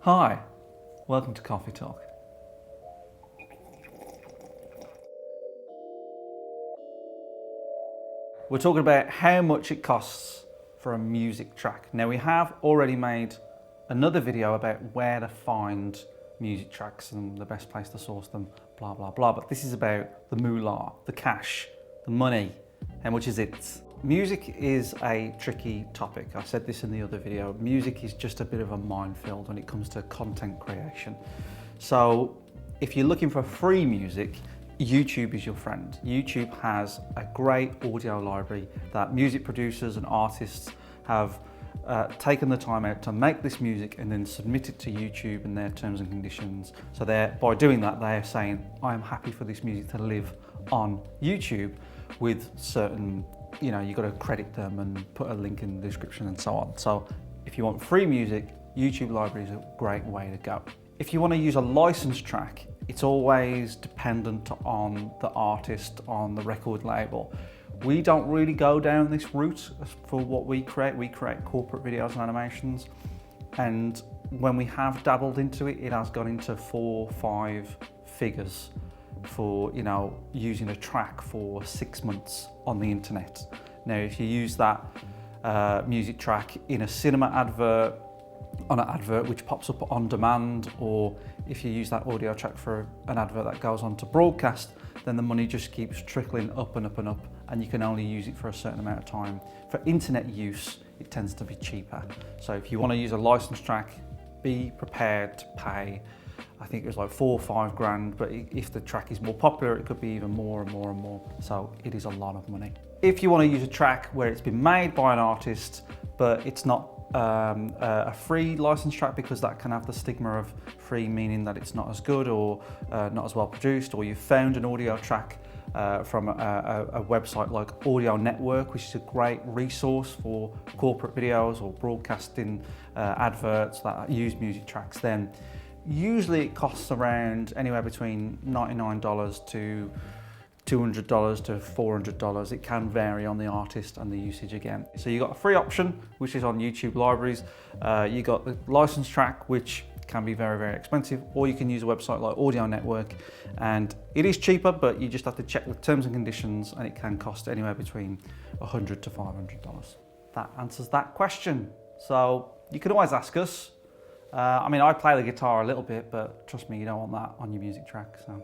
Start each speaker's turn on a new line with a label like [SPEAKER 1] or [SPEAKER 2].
[SPEAKER 1] Hi, welcome to Coffee Talk. We're talking about how much it costs for a music track. Now, we have already made another video about where to find music tracks and the best place to source them, blah, blah, blah. But this is about the moolah, the cash, the money. How much is it? Music is a tricky topic. I said this in the other video. Music is just a bit of a minefield when it comes to content creation. So if you're looking for free music, YouTube is your friend. YouTube has a great audio library that music producers and artists have taken the time out to make this music and then submit it to YouTube and their terms and conditions. So by doing that, they are saying, I am happy for this music to live on YouTube with certain, you've got to credit them and put a link in the description and so on. So if you want free music, YouTube library is a great way to go. If you want to use a licensed track, it's always dependent on the artist, on the record label. We don't really go down this route for what we create. We create corporate videos and animations. And when we have dabbled into it, it has gone into 4-5 figures for using a track for 6 months on the internet. Now, if you use that music track in a cinema advert, on an advert which pops up on demand, or if you use that audio track for an advert that goes on to broadcast, then the money just keeps trickling up and up and up, and you can only use it for a certain amount of time. For internet use, it tends to be cheaper. So if you want to use a licensed track, be prepared to pay, I think it was like 4 or 5 grand, but if the track is more popular, it could be even more and more and more. So it is a lot of money. If you want to use a track where it's been made by an artist, but it's not a free licensed track, because that can have the stigma of free meaning that it's not as good or not as well produced, or you've found an audio track from a website like Audio Network, which is a great resource for corporate videos or broadcasting adverts that use music tracks, then usually it costs around anywhere between $99 to $200 to $400. It can vary on the artist and the usage again. So you got a free option, which is on YouTube libraries. You got the licensed track, which can be very, very expensive, or you can use a website like Audio Network, and it is cheaper, but you just have to check the terms and conditions, and it can cost anywhere between $100 to $500. That answers that question. So you can always ask us. I play the guitar a little bit, but trust me, you don't want that on your music track. So.